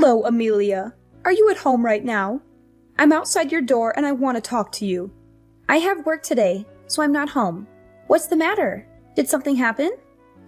Hello, Amelia. Are you at home right now? I'm outside your door and I want to talk to you. I have work today, so I'm not home. What's the matter? Did something happen?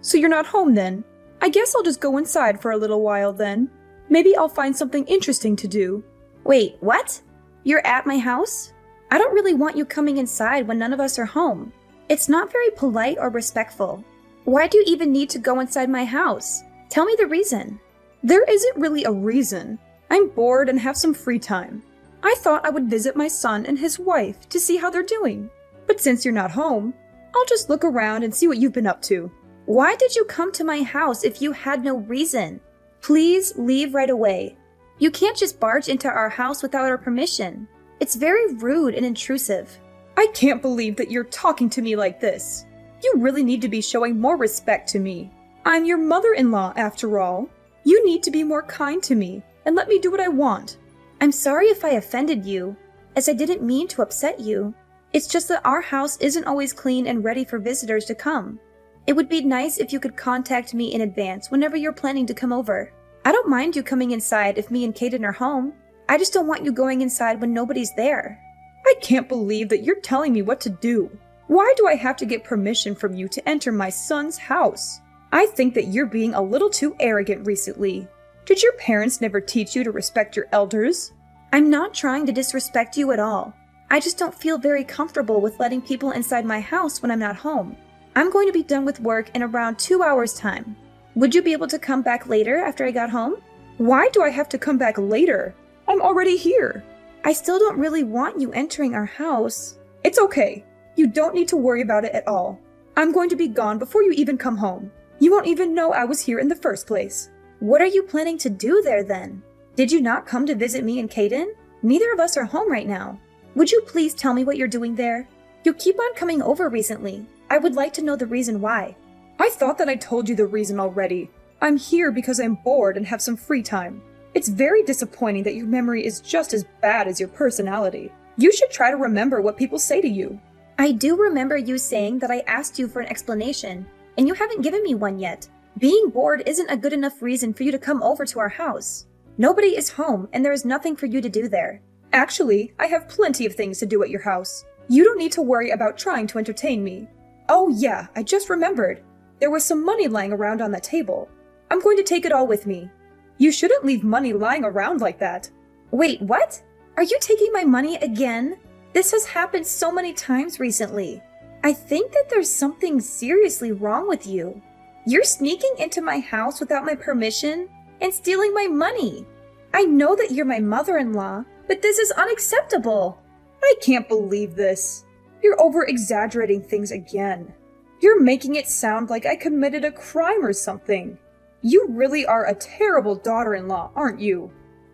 So you're not home then? I guess I'll just go inside for a little while then. Maybe I'll find something interesting to do. Wait, what? You're at my house? I don't really want you coming inside when none of us are home. It's not very polite or respectful. Why do you even need to go inside my house? Tell me the reason. There isn't really a reason. I'm bored and have some free time. I thought I would visit my son and his wife to see how they're doing. But since you're not home, I'll just look around and see what you've been up to. Why did you come to my house if you had no reason? Please leave right away. You can't just barge into our house without our permission. It's very rude and intrusive. I can't believe that you're talking to me like this. You really need to be showing more respect to me. I'm your mother-in-law, after all. You need to be more kind to me and let me do what I want. I'm sorry if I offended you, as I didn't mean to upset you. It's just that our house isn't always clean and ready for visitors to come. It would be nice if you could contact me in advance whenever you're planning to come over. I don't mind you coming inside if me and Kaden are home. I just don't want you going inside when nobody's there. I can't believe that you're telling me what to do. Why do I have to get permission from you to enter my son's house? I think that you're being a little too arrogant recently. Did your parents never teach you to respect your elders? I'm not trying to disrespect you at all. I just don't feel very comfortable with letting people inside my house when I'm not home. I'm going to be done with work in around 2 hours' time. Would you be able to come back later after I got home? Why do I have to come back later? I'm already here. I still don't really want you entering our house. It's okay. You don't need to worry about it at all. I'm going to be gone before you even come home. You won't even know I was here in the first place. What are you planning to do there then? Did you not come to visit me and Kaden? Neither of us are home right now. Would you please tell me what you're doing there? You keep on coming over recently. I would like to know the reason why. I thought that I told you the reason already. I'm here because I'm bored and have some free time. It's very disappointing that your memory is just as bad as your personality. You should try to remember what people say to you. I do remember you saying that I asked you for an explanation, and you haven't given me one yet. Being bored isn't a good enough reason for you to come over to our house. Nobody is home, and there is nothing for you to do there. Actually, I have plenty of things to do at your house. You don't need to worry about trying to entertain me. Oh yeah, I just remembered. There was some money lying around on that table. I'm going to take it all with me. You shouldn't leave money lying around like that. Wait, what? Are you taking my money again? This has happened so many times recently. I think that there's something seriously wrong with you. You're sneaking into my house without my permission and stealing my money. I know that you're my mother-in-law, but this is unacceptable. I can't believe this. You're over-exaggerating things again. You're making it sound like I committed a crime or something. You really are a terrible daughter-in-law, aren't you?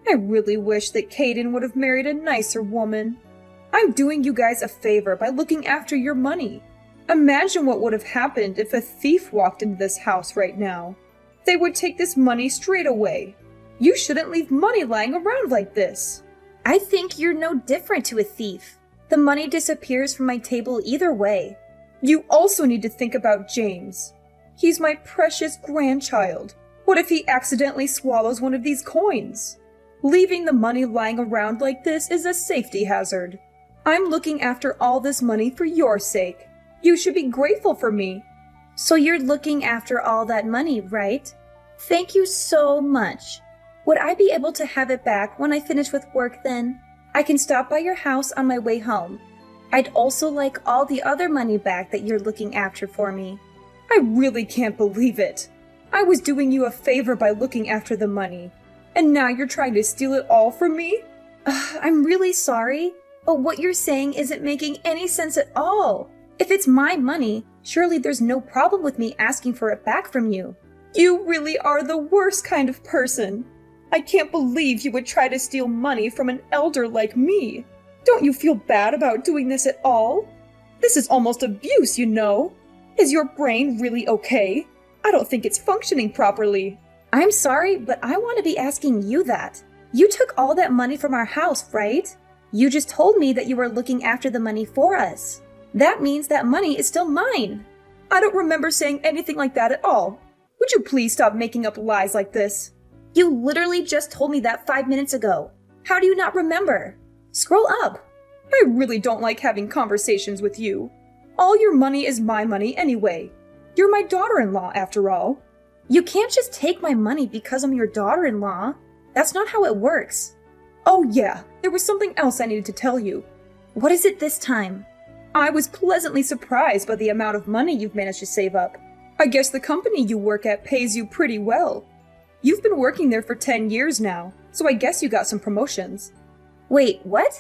I really wish that Kaden would have married a nicer woman. I'm doing you guys a favor by looking after your money. Imagine what would have happened if a thief walked into this house right now. They would take this money straight away. You shouldn't leave money lying around like this. I think you're no different to a thief. The money disappears from my table either way. You also need to think about James. He's my precious grandchild. What if he accidentally swallows one of these coins? Leaving the money lying around like this is a safety hazard. I'm looking after all this money for your sake. You should be grateful for me. So you're looking after all that money, right? Thank you so much. Would I be able to have it back when I finish with work then? I can stop by your house on my way home. I'd also like all the other money back that you're looking after for me. I really can't believe it. I was doing you a favor by looking after the money, and now you're trying to steal it all from me? I'm really sorry, but what you're saying isn't making any sense at all. If it's my money, surely there's no problem with me asking for it back from you. You really are the worst kind of person. I can't believe you would try to steal money from an elder like me. Don't you feel bad about doing this at all? This is almost abuse, you know. Is your brain really okay? I don't think it's functioning properly. I'm sorry, but I want to be asking you that. You took all that money from our house, right? You just told me that you were looking after the money for us. That means that money is still mine. I don't remember saying anything like that at all. Would you please stop making up lies like this? You literally just told me that 5 minutes ago. How do you not remember? Scroll up. I really don't like having conversations with you. All your money is my money anyway. You're my daughter-in-law, after all. You can't just take my money because I'm your daughter-in-law. That's not how it works. Oh yeah, there was something else I needed to tell you. What is it this time? I was pleasantly surprised by the amount of money you've managed to save up. I guess the company you work at pays you pretty well. You've been working there for 10 years now, so I guess you got some promotions. Wait, what?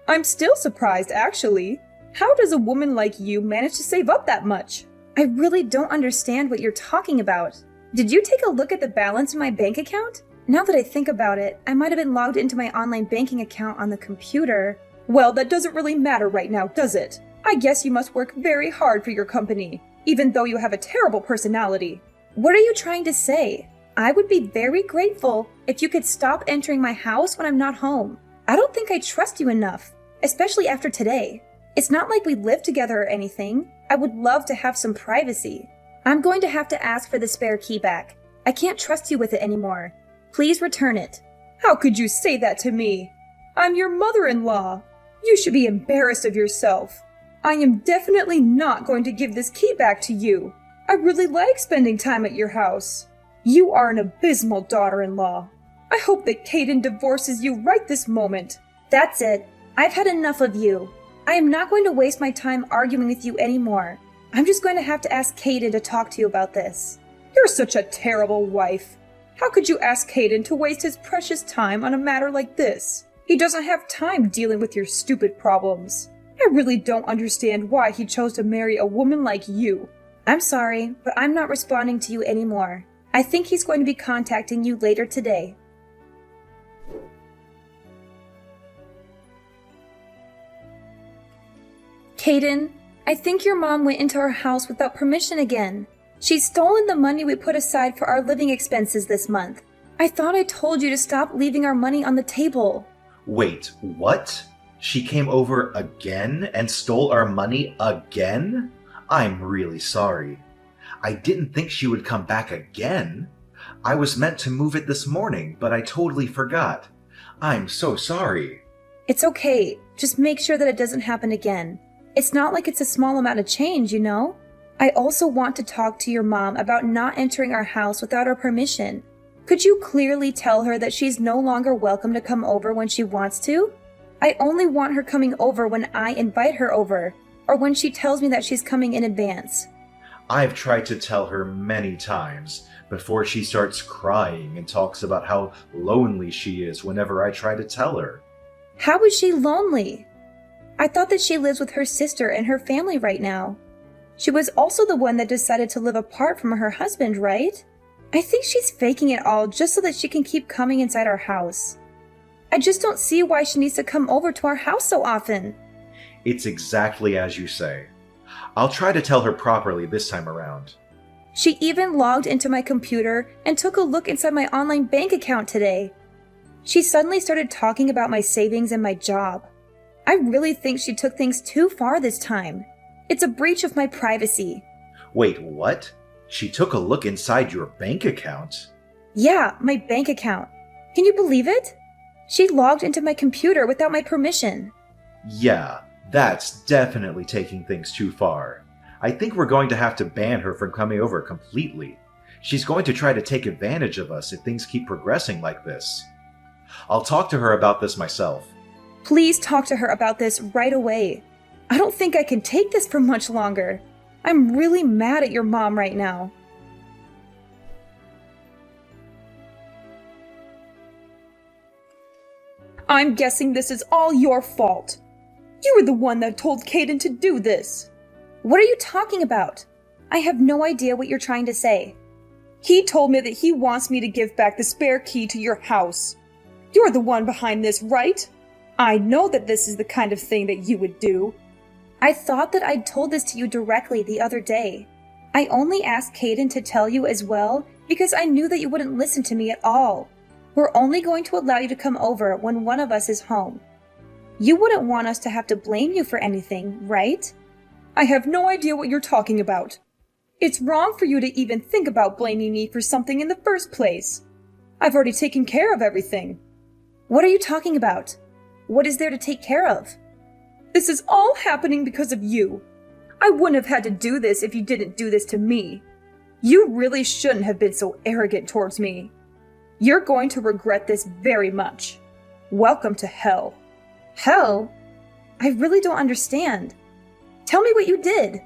I'm still surprised, actually. How does a woman like you manage to save up that much? I really don't understand what you're talking about. Did you take a look at the balance in my bank account? Now that I think about it, I might have been logged into my online banking account on the computer. Well, that doesn't really matter right now, does it? I guess you must work very hard for your company, even though you have a terrible personality. What are you trying to say? I would be very grateful if you could stop entering my house when I'm not home. I don't think I trust you enough, especially after today. It's not like we live together or anything. I would love to have some privacy. I'm going to have to ask for the spare key back. I can't trust you with it anymore. Please return it. How could you say that to me? I'm your mother-in-law. You should be embarrassed of yourself. I am definitely not going to give this key back to you. I really like spending time at your house. You are an abysmal daughter-in-law. I hope that Caden divorces you right this moment. That's it. I've had enough of you. I am not going to waste my time arguing with you anymore. I'm just going to have to ask Caden to talk to you about this. You're such a terrible wife. How could you ask Caden to waste his precious time on a matter like this? He doesn't have time dealing with your stupid problems. I really don't understand why he chose to marry a woman like you. I'm sorry, but I'm not responding to you anymore. I think he's going to be contacting you later today. Caden, I think your mom went into our house without permission again. She's stolen the money we put aside for our living expenses this month. I thought I told you to stop leaving our money on the table. Wait, what? She came over again and stole our money again? I'm really sorry. I didn't think she would come back again. I was meant to move it this morning, but I totally forgot. I'm so sorry. It's okay. Just make sure that it doesn't happen again. It's not like it's a small amount of change, you know? I also want to talk to your mom about not entering our house without our permission. Could you clearly tell her that she's no longer welcome to come over when she wants to? I only want her coming over when I invite her over, or when she tells me that she's coming in advance. I've tried to tell her many times before she starts crying and talks about how lonely she is whenever I try to tell her. How is she lonely? I thought that she lives with her sister and her family right now. She was also the one that decided to live apart from her husband, right? I think she's faking it all just so that she can keep coming inside our house. I just don't see why she needs to come over to our house so often. It's exactly as you say. I'll try to tell her properly this time around. She even logged into my computer and took a look inside my online bank account today. She suddenly started talking about my savings and my job. I really think she took things too far this time. It's a breach of my privacy. Wait, what? She took a look inside your bank account? Yeah, my bank account. Can you believe it? She logged into my computer without my permission. Yeah, that's definitely taking things too far. I think we're going to have to ban her from coming over completely. She's going to try to take advantage of us if things keep progressing like this. I'll talk to her about this myself. Please talk to her about this right away. I don't think I can take this for much longer. I'm really mad at your mom right now. I'm guessing this is all your fault. You were the one that told Caden to do this. What are you talking about? I have no idea what you're trying to say. He told me that he wants me to give back the spare key to your house. You're the one behind this, right? I know that this is the kind of thing that you would do. I thought that I'd told this to you directly the other day. I only asked Caden to tell you as well because I knew that you wouldn't listen to me at all. We're only going to allow you to come over when one of us is home. You wouldn't want us to have to blame you for anything, right? I have no idea what you're talking about. It's wrong for you to even think about blaming me for something in the first place. I've already taken care of everything. What are you talking about? What is there to take care of? This is all happening because of you. I wouldn't have had to do this if you didn't do this to me. You really shouldn't have been so arrogant towards me. You're going to regret this very much. Welcome to hell. Hell? I really don't understand. Tell me what you did.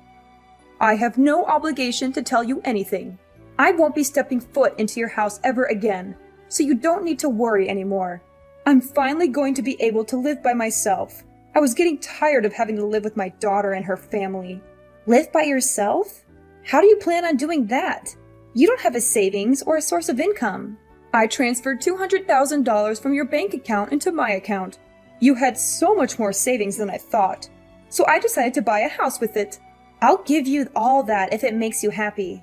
I have no obligation to tell you anything. I won't be stepping foot into your house ever again, so you don't need to worry anymore. I'm finally going to be able to live by myself. I was getting tired of having to live with my daughter and her family. Live by yourself? How do you plan on doing that? You don't have a savings or a source of income. I transferred $200,000 from your bank account into my account. You had so much more savings than I thought, so I decided to buy a house with it. I'll give you all that if it makes you happy.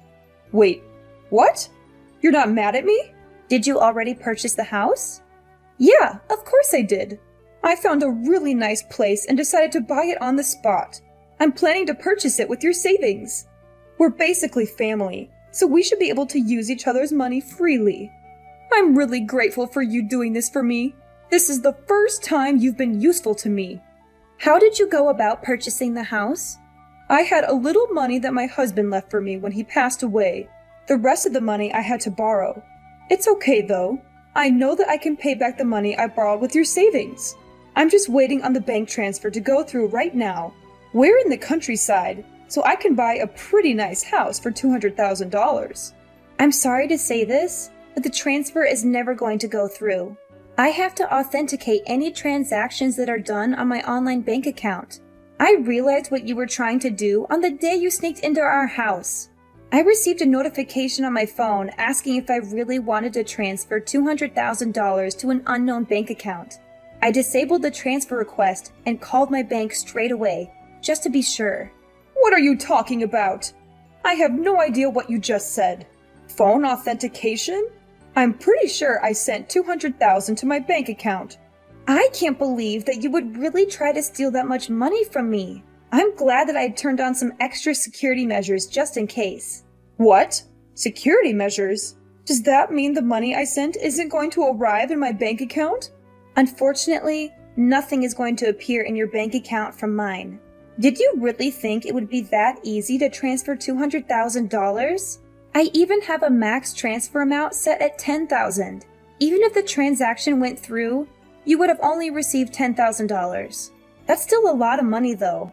Wait, what? You're not mad at me? Did you already purchase the house? Yeah, of course I did. I found a really nice place and decided to buy it on the spot. I'm planning to purchase it with your savings. We're basically family, so we should be able to use each other's money freely. I'm really grateful for you doing this for me. This is the first time you've been useful to me. How did you go about purchasing the house? I had a little money that my husband left for me when he passed away. The rest of the money I had to borrow. It's okay though. I know that I can pay back the money I borrowed with your savings. I'm just waiting on the bank transfer to go through right now. We're in the countryside, so I can buy a pretty nice house for $200,000. I'm sorry to say this, but the transfer is never going to go through. I have to authenticate any transactions that are done on my online bank account. I realized what you were trying to do on the day you sneaked into our house. I received a notification on my phone asking if I really wanted to transfer $200,000 to an unknown bank account. I disabled the transfer request and called my bank straight away, just to be sure. What are you talking about? I have no idea what you just said. Phone authentication? I'm pretty sure I sent $200,000 to my bank account. I can't believe that you would really try to steal that much money from me. I'm glad that I had turned on some extra security measures just in case. What? Security measures? Does that mean the money I sent isn't going to arrive in my bank account? Unfortunately, nothing is going to appear in your bank account from mine. Did you really think it would be that easy to transfer $200,000? I even have a max transfer amount set at $10,000. Even if the transaction went through, you would have only received $10,000. That's still a lot of money though.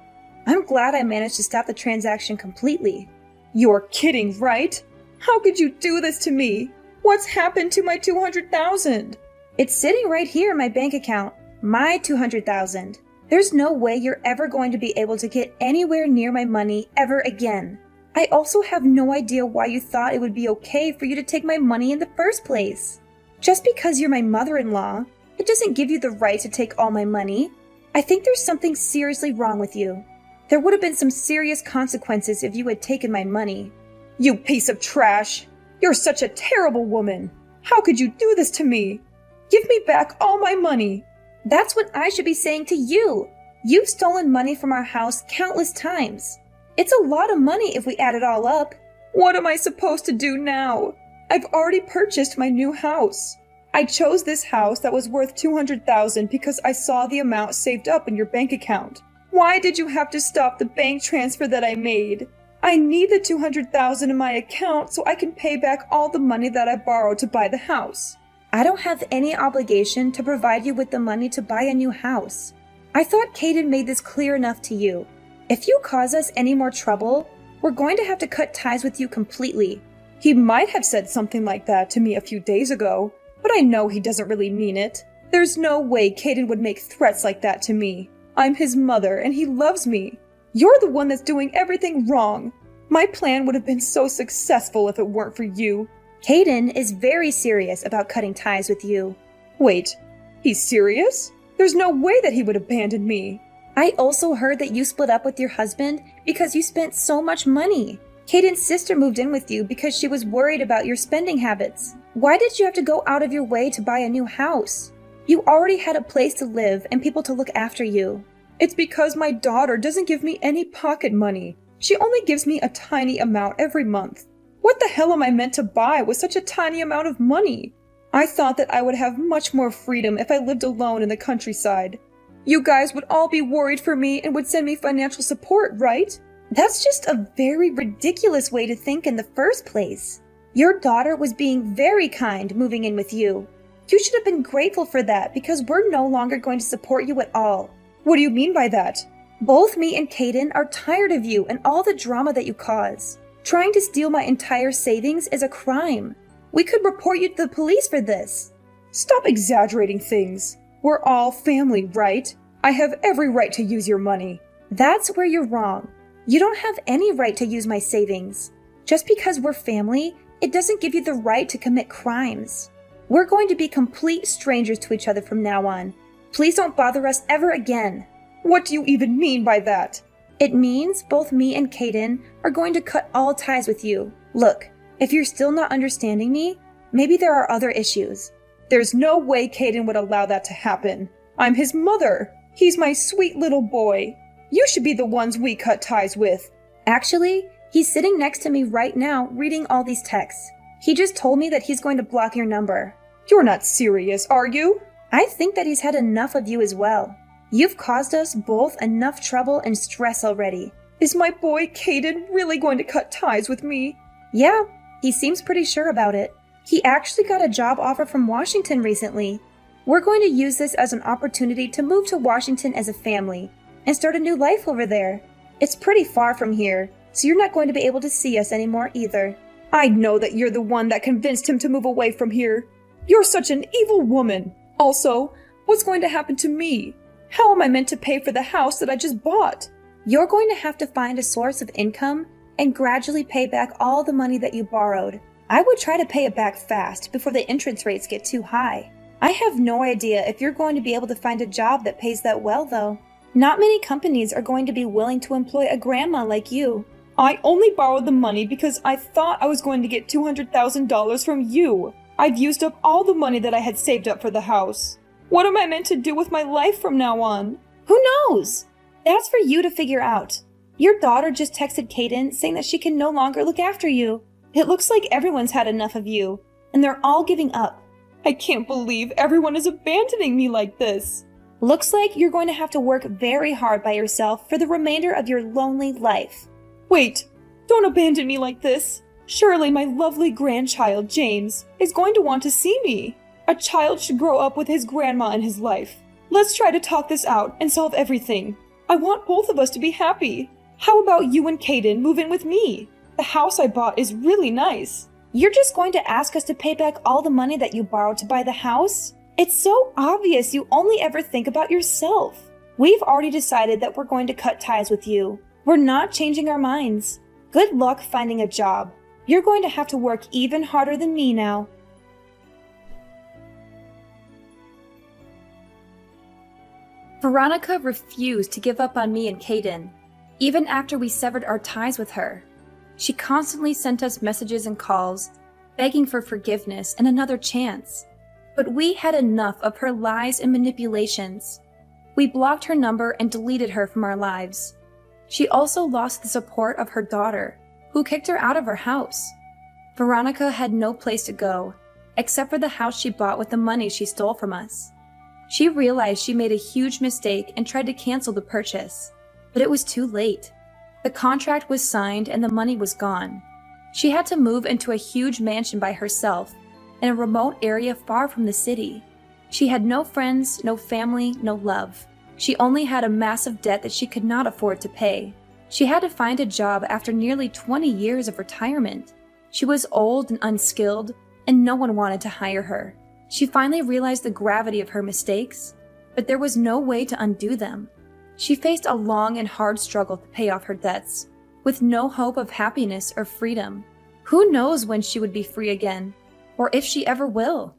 I'm glad I managed to stop the transaction completely. You're kidding, right? How could you do this to me? What's happened to my $200,000? It's sitting right here in my bank account. My $200,000. There's no way you're ever going to be able to get anywhere near my money ever again. I also have no idea why you thought it would be okay for you to take my money in the first place. Just because you're my mother-in-law, it doesn't give you the right to take all my money. I think there's something seriously wrong with you. There would have been some serious consequences if you had taken my money. You piece of trash! You're such a terrible woman! How could you do this to me? Give me back all my money! That's what I should be saying to you. You've stolen money from our house countless times. It's a lot of money if we add it all up. What am I supposed to do now? I've already purchased my new house. I chose this house that was worth $200,000 because I saw the amount saved up in your bank account. Why did you have to stop the bank transfer that I made? I need the $200,000 in my account so I can pay back all the money that I borrowed to buy the house. I don't have any obligation to provide you with the money to buy a new house. I thought Caden made this clear enough to you. If you cause us any more trouble, we're going to have to cut ties with you completely. He might have said something like that to me a few days ago, but I know he doesn't really mean it. There's no way Caden would make threats like that to me. I'm his mother and he loves me. You're the one that's doing everything wrong. My plan would have been so successful if it weren't for you. Caden is very serious about cutting ties with you. Wait, he's serious? There's no way that he would abandon me. I also heard that you split up with your husband because you spent so much money. Caden's sister moved in with you because she was worried about your spending habits. Why did you have to go out of your way to buy a new house? You already had a place to live and people to look after you. It's because my daughter doesn't give me any pocket money. She only gives me a tiny amount every month. What the hell am I meant to buy with such a tiny amount of money? I thought that I would have much more freedom if I lived alone in the countryside. You guys would all be worried for me and would send me financial support, right? That's just a very ridiculous way to think in the first place. Your daughter was being very kind moving in with you. You should have been grateful for that because we're no longer going to support you at all. What do you mean by that? Both me and Kaden are tired of you and all the drama that you cause. Trying to steal my entire savings is a crime. We could report you to the police for this. Stop exaggerating things. We're all family, right? I have every right to use your money. That's where you're wrong. You don't have any right to use my savings. Just because we're family, it doesn't give you the right to commit crimes. We're going to be complete strangers to each other from now on. Please don't bother us ever again. What do you even mean by that? It means both me and Kaden are going to cut all ties with you. Look, if you're still not understanding me, maybe there are other issues. There's no way Kaden would allow that to happen. I'm his mother. He's my sweet little boy. You should be the ones we cut ties with. Actually, he's sitting next to me right now reading all these texts. He just told me that he's going to block your number. You're not serious, are you? I think that he's had enough of you as well. You've caused us both enough trouble and stress already. Is my boy Kaden really going to cut ties with me? Yeah, he seems pretty sure about it. He actually got a job offer from Washington recently. We're going to use this as an opportunity to move to Washington as a family and start a new life over there. It's pretty far from here, so you're not going to be able to see us anymore either. I know that you're the one that convinced him to move away from here. You're such an evil woman. Also, what's going to happen to me? How am I meant to pay for the house that I just bought? You're going to have to find a source of income and gradually pay back all the money that you borrowed. I would try to pay it back fast before the interest rates get too high. I have no idea if you're going to be able to find a job that pays that well, though. Not many companies are going to be willing to employ a grandma like you. I only borrowed the money because I thought I was going to get $200,000 from you. I've used up all the money that I had saved up for the house. What am I meant to do with my life from now on? Who knows? That's for you to figure out. Your daughter just texted Kaden saying that she can no longer look after you. It looks like everyone's had enough of you, and they're all giving up. I can't believe everyone is abandoning me like this. Looks like you're going to have to work very hard by yourself for the remainder of your lonely life. Wait, don't abandon me like this. Surely my lovely grandchild, James, is going to want to see me. A child should grow up with his grandma in his life. Let's try to talk this out and solve everything. I want both of us to be happy. How about you and Kaden move in with me? The house I bought is really nice. You're just going to ask us to pay back all the money that you borrowed to buy the house? It's so obvious you only ever think about yourself. We've already decided that we're going to cut ties with you. We're not changing our minds. Good luck finding a job. You're going to have to work even harder than me now. Veronica refused to give up on me and Kaden, even after we severed our ties with her. She constantly sent us messages and calls, begging for forgiveness and another chance. But we had enough of her lies and manipulations. We blocked her number and deleted her from our lives. She also lost the support of her daughter, who kicked her out of her house. Veronica had no place to go, except for the house she bought with the money she stole from us. She realized she made a huge mistake and tried to cancel the purchase, but it was too late. The contract was signed and the money was gone. She had to move into a huge mansion by herself in a remote area far from the city. She had no friends, no family, no love. She only had a massive debt that she could not afford to pay. She had to find a job after nearly 20 years of retirement. She was old and unskilled, and no one wanted to hire her. She finally realized the gravity of her mistakes, but there was no way to undo them. She faced a long and hard struggle to pay off her debts, with no hope of happiness or freedom. Who knows when she would be free again, or if she ever will?